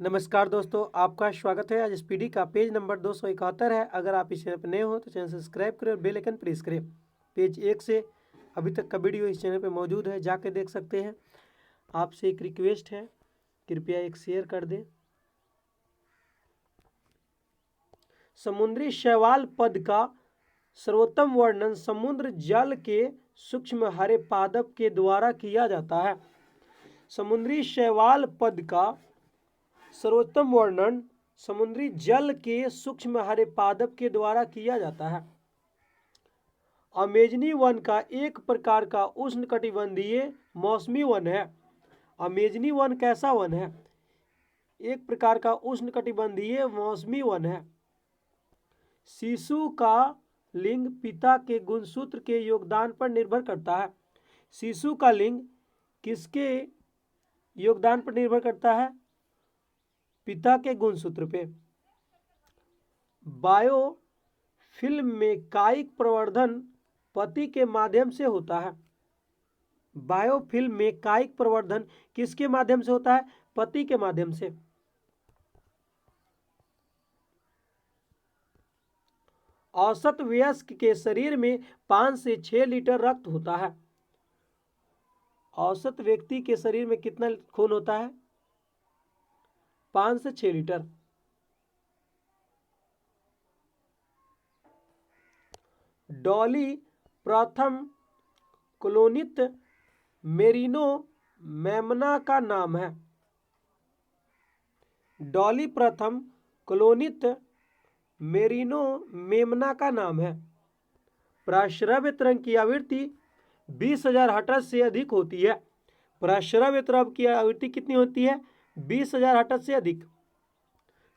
नमस्कार दोस्तों, आपका स्वागत है। आज स्पीडी का पेज नंबर 271 है। अगर आप इस चैनल पर नए हो तो चैनल सब्सक्राइब करें और बेल आइकन प्रेस करें। पेज 1 से अभी तक का वीडियो इस चैनल पे मौजूद है, जाके देख सकते हैं। आपसे एक रिक्वेस्ट है, कृपया एक शेयर कर दें। समुद्री शैवाल पद का सर्वोत्तम वर्णन समुद्र जल के सूक्ष्म हरे पादप के द्वारा किया जाता है। समुद्री शैवाल पद का सर्वोत्तम वर्णन समुद्री जल के सूक्ष्म हरे पादप के द्वारा किया जाता है। अमेजनी वन का एक प्रकार का उष्णकटिबंधीय मौसमी वन है। अमेजनी वन कैसा वन है? एक प्रकार का उष्णकटिबंधीय मौसमी वन है। शिशु का लिंग पिता के गुणसूत्र के योगदान पर निर्भर करता है। शिशु का लिंग किसके योगदान पर निर्भर करता है? पिता के गुणसूत्र पे। बायोफिल्म में कायिक प्रवर्धन पति के माध्यम से होता है। बायोफिल्म में कायिक प्रवर्धन किसके माध्यम से होता है? पति के माध्यम से। औसत वयस्क के शरीर में 5 से 6 लीटर रक्त होता है। औसत व्यक्ति के शरीर में कितना खून होता है? 5 से 6 लीटर। डॉली प्रथम क्लोनित मेरिनो मेमना का नाम है। डॉली प्रथम क्लोनित मेरिनो मेमना का नाम है। प्रश्रव्य तरंग की आवृत्ति 20,000 हर्ट्ज से अधिक होती है। प्रश्रव्य तरंग की आवृत्ति कितनी होती है? 20,000 हर्ट्ज से अधिक।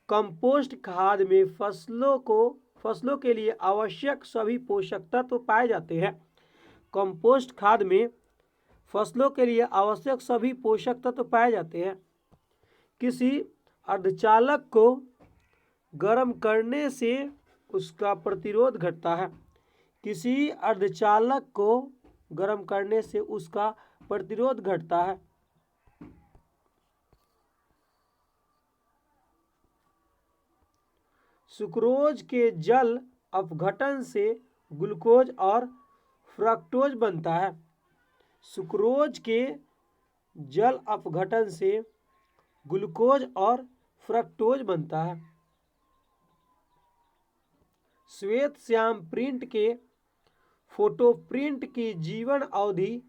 कंपोस्ट खाद में फसलों के लिए आवश्यक सभी पोषक तत्व पाए जाते हैं। कंपोस्ट खाद में फसलों के लिए आवश्यक सभी पोषक तत्व पाए जाते हैं। किसी अर्धचालक को गर्म करने से उसका प्रतिरोध घटता है। किसी अर्धचालक को गर्म करने से उसका प्रतिरोध घटता है। सुक्रोज के जल अपघटन से ग्लूकोज और फ्रक्टोज बनता है। सुक्रोज के जल अपघटन से ग्लूकोज और फ्रक्टोज बनता है। श्वेत श्याम प्रिंट के फोटो प्रिंट की जीवन अवधि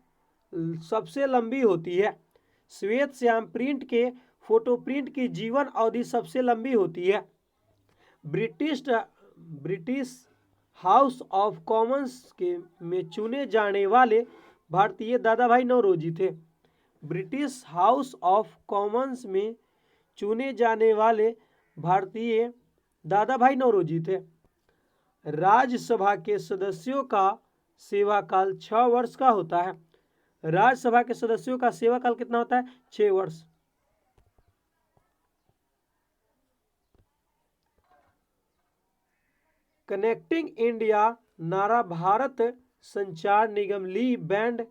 सबसे लंबी होती है। श्वेत श्याम प्रिंट के फोटो प्रिंट की जीवन अवधि सबसे लंबी होती है। ब्रिटिश हाउस ऑफ कॉमन्स में चुने जाने वाले भारतीय दादा भाई नौरोजी थे। ब्रिटिश हाउस ऑफ कॉमन्स में चुने जाने वाले भारतीय दादा भाई नौरोजी थे। राज्यसभा के सदस्यों का सेवाकाल 6 वर्ष का होता है। राज्यसभा के सदस्यों का सेवाकाल कितना होता है? 6 वर्ष। कनेक्टिंग इंडिया नारा भारत संचार निगम ली बैंड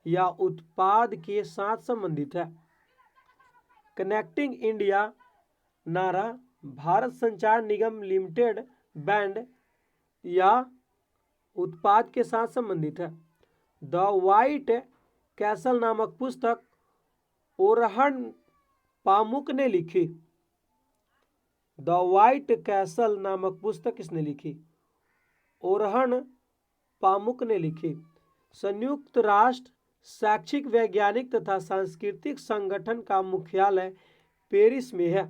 या उत्पाद के साथ संबंधित है। कनेक्टिंग इंडिया नारा भारत संचार निगम लिमिटेड बैंड या उत्पाद के साथ संबंधित है। द वाइट कैसल नामक पुस्तक ओरहन पामुक ने लिखी। द वाइट कैसल नामक पुस्तक किसने लिखी? ओरहन पामुक ने लिखी। संयुक्त राष्ट्र शैक्षिक वैज्ञानिक तथा सांस्कृतिक संगठन का मुख्यालय पेरिस में है।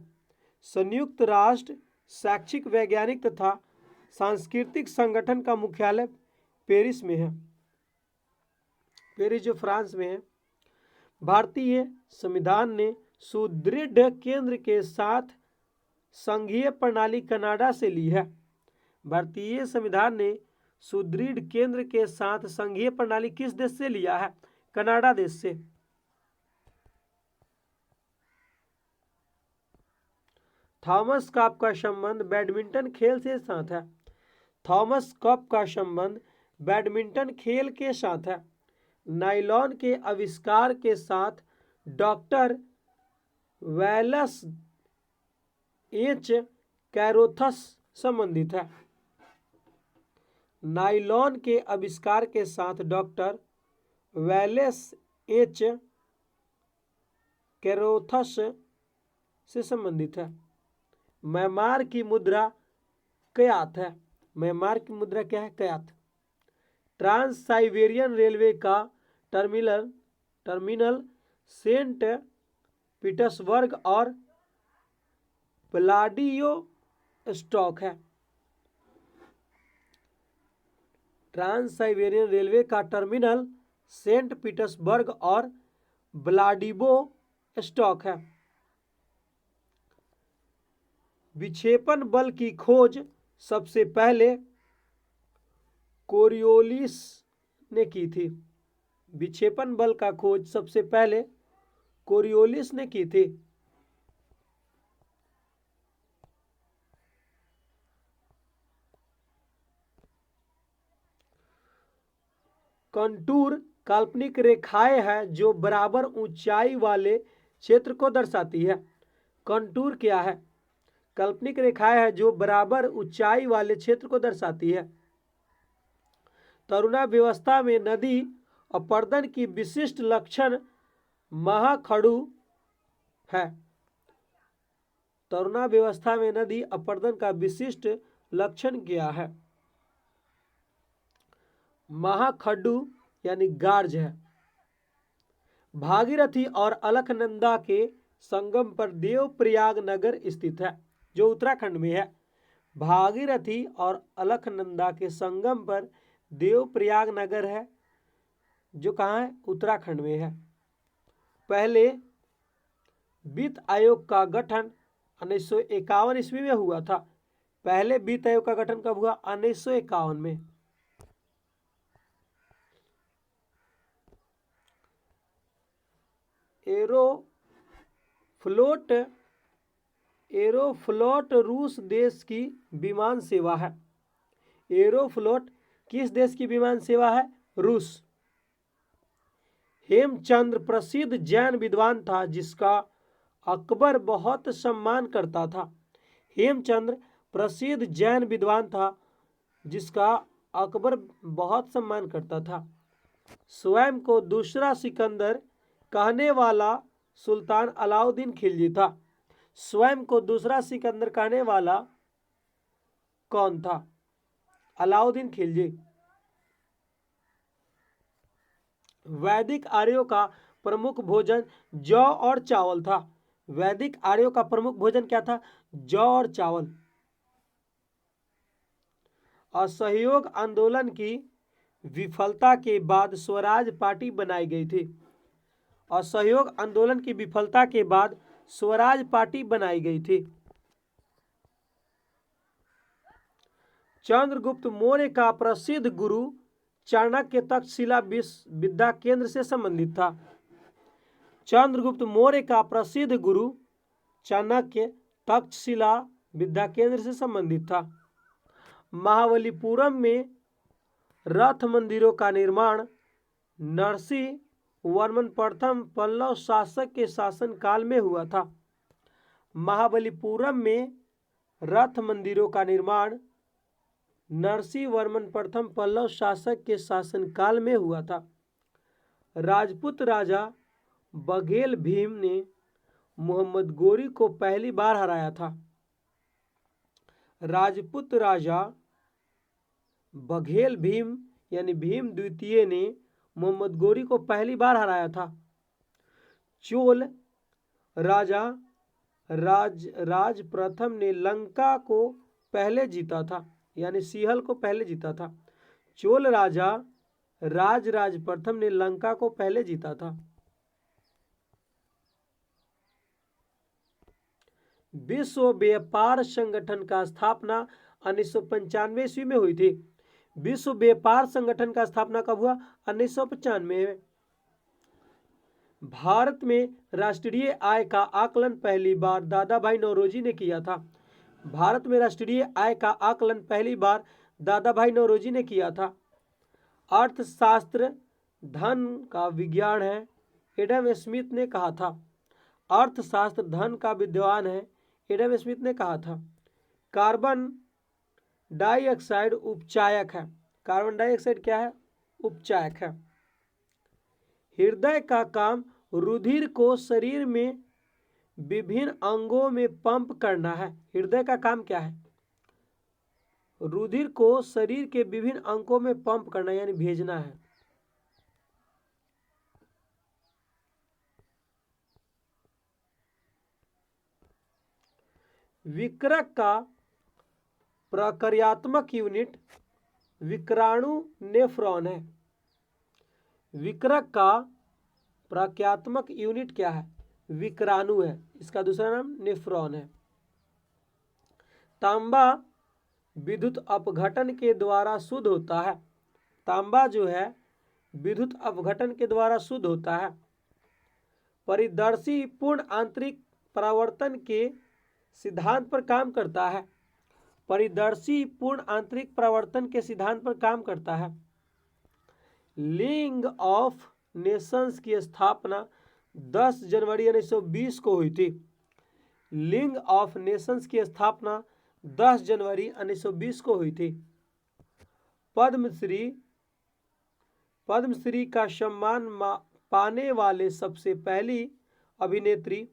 संयुक्त राष्ट्र शैक्षिक वैज्ञानिक तथा सांस्कृतिक संगठन का मुख्यालय पेरिस में है। पेरिस जो फ्रांस में है। भारतीय संविधान ने सुदृढ़ केंद्र के साथ संघीय प्रणाली कनाडा से ली है। भारतीय संविधान ने सुदृढ़ केंद्र के साथ संघीय प्रणाली किस देश से लिया है? कनाडा देश से। थॉमस कप का संबंध बैडमिंटन खेल के साथ है। थॉमस कप का संबंध बैडमिंटन खेल के साथ है। नायलॉन के आविष्कार के साथ डॉक्टर वेल्स एच कैरोथस संबंधित है। नाइलॉन के आविष्कार के साथ डॉक्टर वैलेस एच कैरोथस से संबंधित है। म्यांमार की मुद्रा कयात है। म्यांमार की मुद्रा क्या है? कयात। ट्रांस साइबेरियन रेलवे का टर्मिनल सेंट पीटर्सबर्ग और व्लादिवोस्टॉक है। ट्रांस साइबेरियन रेलवे का टर्मिनल सेंट पीटर्सबर्ग और व्लादिवोस्टॉक है। विक्षेपण बल की खोज सबसे पहले कोरियोलिस ने की थी। विक्षेपण बल का खोज सबसे पहले कोरियोलिस ने की थी। कंटूर काल्पनिक रेखाएं हैं जो बराबर ऊंचाई वाले क्षेत्र को दर्शाती है। कंटूर क्या है? काल्पनिक रेखाएं हैं जो बराबर ऊंचाई वाले क्षेत्र को दर्शाती है। तरुणावस्था में नदी अपरदन की विशिष्ट लक्षण महाखड़ू है। तरुणावस्था में नदी अपरदन का विशिष्ट लक्षण क्या है? महाखड्डू यानी गार्ज है। भागीरथी और अलकनंदा के संगम पर देवप्रयाग नगर स्थित है, जो उत्तराखंड में है। भागीरथी और अलकनंदा के संगम पर देवप्रयाग नगर है, जो कहाँ है? उत्तराखंड में है। पहले वित्त आयोग का गठन 1951 ईस्वी में हुआ था। पहले वित्त आयोग का गठन कब हुआ? 1951 में। एरोफ्लोट रूस देश की विमान सेवा है। एरोफ्लोट किस देश की विमान सेवा है? रूस। हेमचंद्र प्रसिद्ध जैन विद्वान था जिसका अकबर बहुत सम्मान करता था। हेमचंद्र प्रसिद्ध जैन विद्वान था जिसका अकबर बहुत सम्मान करता था। स्वयं को दूसरा सिकंदर कहने वाला सुल्तान अलाउद्दीन खिलजी था। स्वयं को दूसरा सिकंदर कहने वाला कौन था? अलाउद्दीन खिलजी। वैदिक आर्यों का प्रमुख भोजन जौ और चावल था। वैदिक आर्यों का प्रमुख भोजन क्या था? जौ और चावल। असहयोग आंदोलन की विफलता के बाद स्वराज पार्टी बनाई गई थी। असहयोग आंदोलन की विफलता के बाद स्वराज पार्टी बनाई गई थी। चंद्रगुप्त मौर्य का प्रसिद्ध गुरु चाणक्य तक्षशिला विद्या केंद्र से संबंधित था। चंद्रगुप्त मौर्य का प्रसिद्ध गुरु चाणक्य तक्षशिला विद्या केंद्र से संबंधित था। महाबलीपुरम में रथ मंदिरों का निर्माण नरसिंह वर्मन प्रथम पल्लव शासक के शासन काल में हुआ था। महाबलीपुरम में रथ मंदिरों का निर्माण नरसिंह वर्मन प्रथम पल्लव शासक के शासन काल में हुआ था। राजपूत राजा बघेल भीम ने मोहम्मद गोरी को पहली बार हराया था। राजपूत राजा बघेल भीम यानी भीम द्वितीय ने मोहम्मद गोरी को पहली बार हराया था। चोल राजा राज प्रथम ने लंका को पहले जीता था, यानी सिंहल को पहले जीता था। चोल राजा राज प्रथम ने लंका को पहले जीता था। विश्व व्यापार संगठन का स्थापना 1995 ईस्वी में हुई थी। विश्व व्यापार संगठन का स्थापना कब हुआ? 1995 में। भारत में राष्ट्रीय आय का आकलन पहली बार दादा भाई नौरोजी ने किया था। भारत में राष्ट्रीय आय का आकलन पहली बार दादा भाई नौरोजी ने किया था। अर्थशास्त्र धन का विज्ञान है, एडम स्मिथ ने कहा था। अर्थशास्त्र धन का विद्वान है, एडम स्मिथ ने कहा था। कार्बन डाइऑक्साइड उपचायक है। कार्बन डाइऑक्साइड क्या है? उपचायक है। हृदय का काम रुधिर को शरीर में विभिन्न अंगों में पंप करना है। हृदय का काम क्या है? रुधिर को शरीर के विभिन्न अंगों में पंप करना यानी भेजना है। विकृत का प्रक्रियात्मक यूनिट विक्राणु नेफ्रॉन है। विकृत का प्रक्रियात्मक यूनिट क्या है? विक्राणु है। इसका दूसरा नाम नेफ्रॉन है। तांबा विद्युत अपघटन के द्वारा शुद्ध होता है। तांबा जो है विद्युत अपघटन के द्वारा शुद्ध होता है। परिदर्शी पूर्ण आंतरिक परावर्तन के सिद्धांत पर काम करता है। परिदर्शी पूर्ण आंतरिक परावर्तन के सिद्धांत पर काम करता है। लीग ऑफ नेशंस की स्थापना 10 जनवरी 1920 को हुई थी। लीग ऑफ नेशंस की स्थापना 10 जनवरी 1920 को हुई थी। पद्मश्री का सम्मान पाने वाले सबसे पहली अभिनेत्री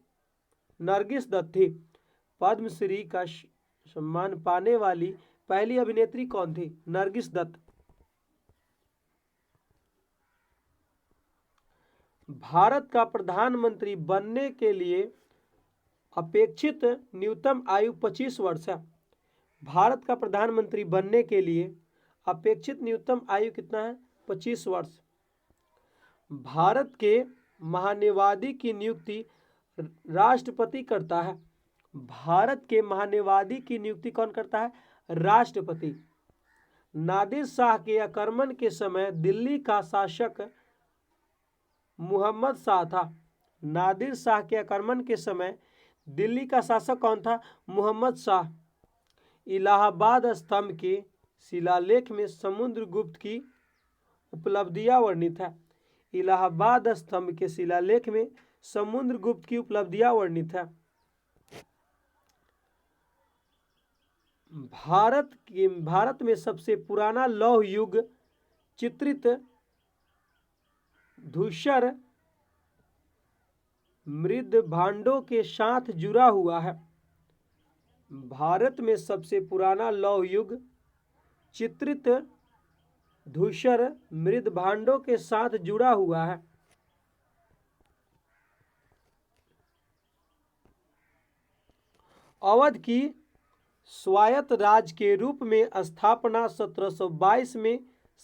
नरगिस दत्त थी। पद्मश्री का सम्मान पाने वाली पहली अभिनेत्री कौन थी? नरगिस दत्त। भारत का प्रधानमंत्री बनने के लिए अपेक्षित न्यूनतम आयु 25 वर्ष है। भारत का प्रधानमंत्री बनने के लिए अपेक्षित न्यूनतम आयु कितना है? 25 वर्ष। भारत के महान्यायवादी की नियुक्ति राष्ट्रपति करता है। भारत के महान्यायवादी की नियुक्ति कौन करता है? राष्ट्रपति। नादिर शाह के आक्रमण के समय दिल्ली का शासक मुहम्मद शाह था। नादिर शाह के आक्रमण के समय दिल्ली का शासक कौन था? मुहम्मद शाह। इलाहाबाद स्तंभ के शिलालेख में समुद्रगुप्त की उपलब्धियां वर्णित है। इलाहाबाद स्तंभ के शिलालेख में समुद्रगुप्त की उपलब्धियां वर्णित है। भारत में सबसे पुराना लौह युग चित्रित धूसर मृद भांडों के साथ जुड़ा हुआ है। भारत में सबसे पुराना लौह युग चित्रित धूसर मृद भांडों के साथ जुड़ा हुआ है। अवध की स्वायत्त राज्य के रूप में स्थापना 1722 में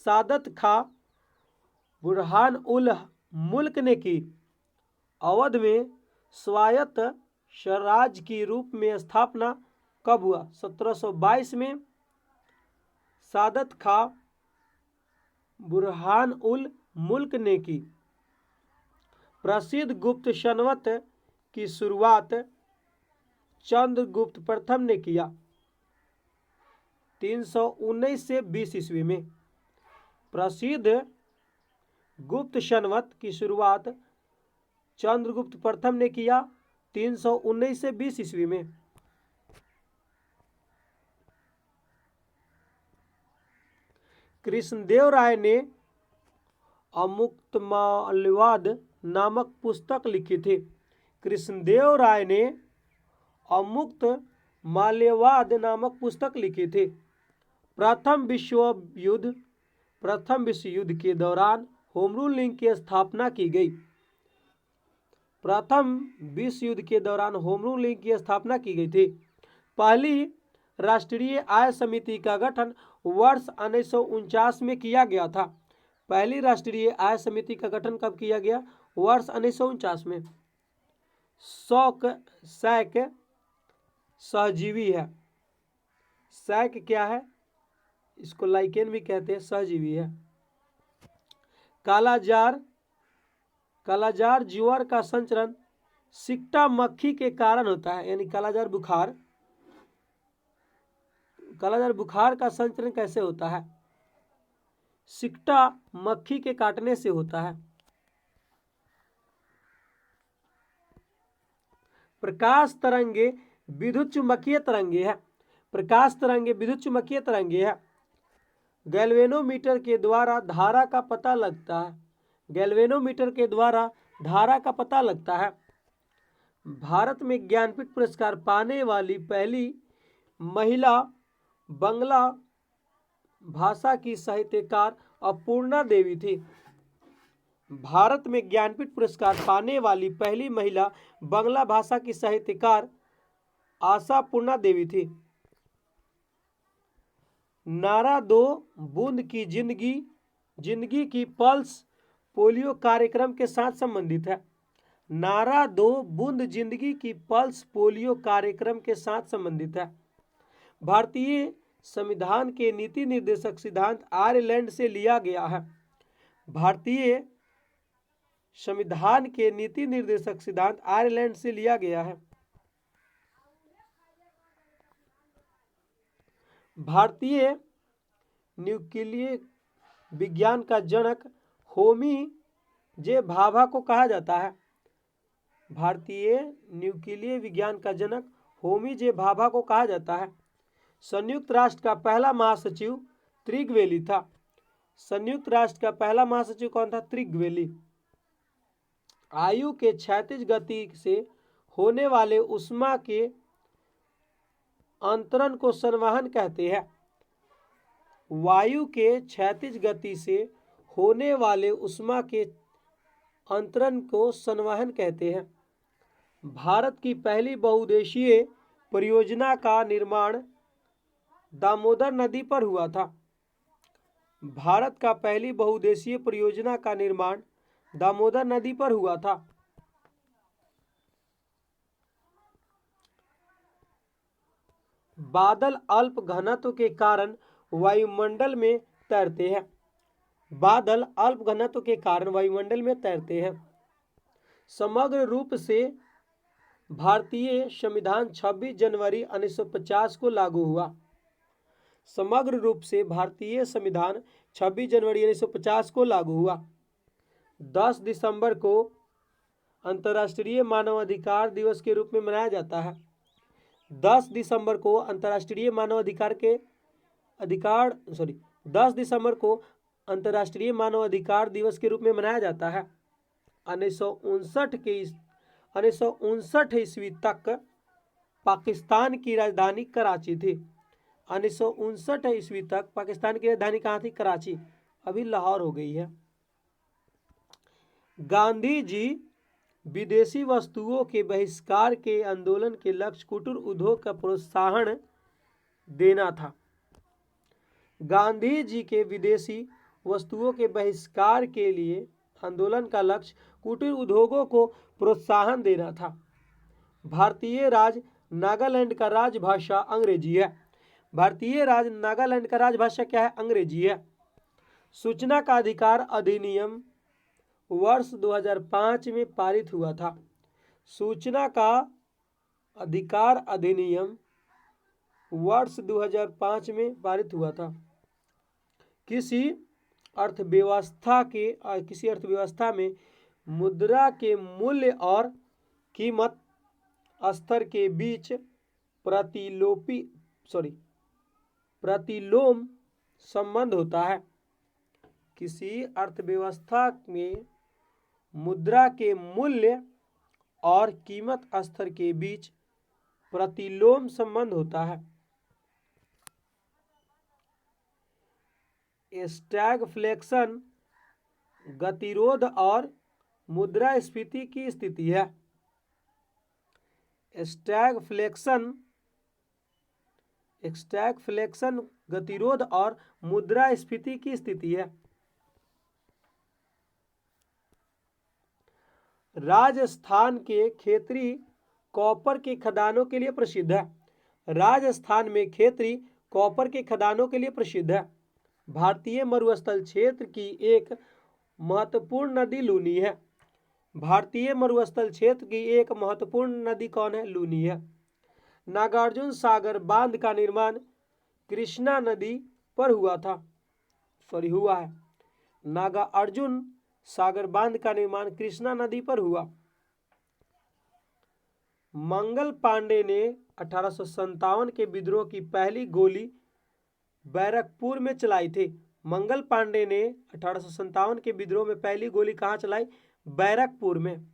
सादत खां बुरहान उल मुल्क ने की। अवध में स्वायत्त स्वराज्य की रूप में स्थापना कब हुआ? 1722 में सादत खां बुरहान उल मुल्क ने की। प्रसिद्ध गुप्त संवत की शुरुआत चंद्रगुप्त प्रथम ने किया 319 से 20 ईस्वी में। प्रसिद्ध गुप्त संवत की शुरुआत चंद्रगुप्त प्रथम ने किया 319 से 20 ईस्वी में। कृष्णदेव राय ने अमुक्तमाल्यवाद नामक पुस्तक लिखी थी। कृष्णदेव राय ने अमुक्त माल्यवाद नामक पुस्तक लिखी थी। प्रथम विश्व युद्ध के दौरान होम रूल लीग की स्थापना की गई। प्रथम विश्व युद्ध के दौरान होम रूल लीग की स्थापना की गई थी। पहली राष्ट्रीय आय समिति का गठन वर्ष 1949 में किया गया था। पहली राष्ट्रीय आय समिति का गठन कब किया गया? वर्ष 1949 में। सैक सहजीवी है। सैक क्या है? इसको लाइकेन भी कहते हैं, सहजीवी है। कालाजार ज्वर का संचरण सिक्टा मक्खी के कारण होता है, यानी कालाजार बुखार का संचरण कैसे होता है? सिक्टा मक्खी के काटने से होता है। प्रकाश तरंगे विद्युत चुम्बकीय तरंगे है। प्रकाश तरंगे विद्युत चुम्बकीय तरंगे है। गैल्वेनोमीटर के द्वारा धारा का पता लगता है। गैल्वेनोमीटर के द्वारा धारा का पता लगता है। भारत में ज्ञानपीठ पुरस्कार पाने वाली पहली महिला बंगला भाषा की साहित्यकार अपूर्णा देवी थी। भारत में ज्ञानपीठ पुरस्कार पाने वाली पहली महिला बंगला भाषा की साहित्यकार आशापूर्णा देवी थी। नारा दो बूंद की जिंदगी जिंदगी की पल्स पोलियो कार्यक्रम के साथ संबंधित है। नारा दो बूंद जिंदगी की पल्स पोलियो कार्यक्रम के साथ संबंधित है। भारतीय संविधान के नीति निर्देशक सिद्धांत आयरलैंड से लिया गया है। भारतीय संविधान के नीति निर्देशक सिद्धांत आयरलैंड से लिया गया है। भारतीय न्यूक्लियर विज्ञान का जनक होमी जे भाभा को कहा जाता है। भारतीय न्यूक्लियर विज्ञान का जनक होमी जे भाभा को कहा जाता है। संयुक्त राष्ट्र का पहला महासचिव त्रिगवेली था। संयुक्त राष्ट्र का पहला महासचिव कौन था? त्रिगवेली। आयु के क्षैतिज गति से होने वाले ऊष्मा के अंतरण को संवहन कहते हैं। वायु के क्षैतिज गति से होने वाले ऊष्मा के अंतरण को संवहन कहते हैं। भारत की पहली बहुउद्देशीय परियोजना का निर्माण दामोदर नदी पर हुआ था। भारत का पहली बहुउद्देशीय परियोजना का निर्माण दामोदर नदी पर हुआ था। बादल अल्प घनत्व के कारण वायुमंडल में तैरते हैं। बादल अल्प घनत्व के कारण वायुमंडल में तैरते हैं। समग्र रूप से भारतीय संविधान 26 जनवरी 1950 को लागू हुआ। समग्र रूप से भारतीय संविधान 26 जनवरी 1950 को लागू हुआ। 10 दिसंबर को अंतर्राष्ट्रीय मानवाधिकार दिवस के रूप में मनाया जाता है। 10 दिसंबर को अंतर्राष्ट्रीय मानवाधिकार के 10 दिसंबर को अंतर्राष्ट्रीय मानवाधिकार दिवस के रूप में मनाया जाता है। 1959 ईस्वी तक पाकिस्तान की राजधानी कराची थी। 1959 ईस्वी तक पाकिस्तान की राजधानी कहाँ थी? कराची। अभी लाहौर हो गई है। गांधी जी विदेशी वस्तुओं के बहिष्कार के आंदोलन के लक्ष्य कुटीर उद्योग का प्रोत्साहन देना था। गांधी जी के विदेशी वस्तुओं के बहिष्कार के लिए आंदोलन का लक्ष्य कुटीर उद्योगों को प्रोत्साहन देना था। भारतीय राज्य नागालैंड का राजभाषा अंग्रेजी है। भारतीय राज्य नागालैंड का राजभाषा क्या है? अंग्रेजी है। सूचना का अधिकार अधिनियम वर्ष 2005 में पारित हुआ था। सूचना का अधिकार अधिनियम वर्ष 2005 में पारित हुआ था। किसी अर्थव्यवस्था में मुद्रा के मूल्य और कीमत स्तर के बीच प्रतिलोम संबंध होता है। किसी अर्थव्यवस्था में मुद्रा के मूल्य और कीमत स्तर के बीच प्रतिलोम संबंध होता है। स्टैगफ्लेशन गतिरोध और मुद्रास्फीति की स्थिति है। स्टैगफ्लेशन गतिरोध और मुद्रास्फीति की स्थिति है। राजस्थान के खेतरी कॉपर के खदानों के लिए प्रसिद्ध है। राजस्थान में खेतरी कॉपर के खदानों के लिए प्रसिद्ध है। भारतीय मरुस्थल क्षेत्र की एक महत्वपूर्ण नदी लूनी है। भारतीय मरुस्थल क्षेत्र की एक महत्वपूर्ण नदी कौन है? लूनी है। नागार्जुन सागर बांध का निर्माण कृष्णा नदी पर हुआ है। नागार्जुन सागर बांध का निर्माण कृष्णा नदी पर हुआ। मंगल पांडे ने 1857 के विद्रोह की पहली गोली बैरकपुर में चलाई थी? मंगल पांडे ने 1857 के विद्रोह में पहली गोली कहाँ चलाई? बैरकपुर में।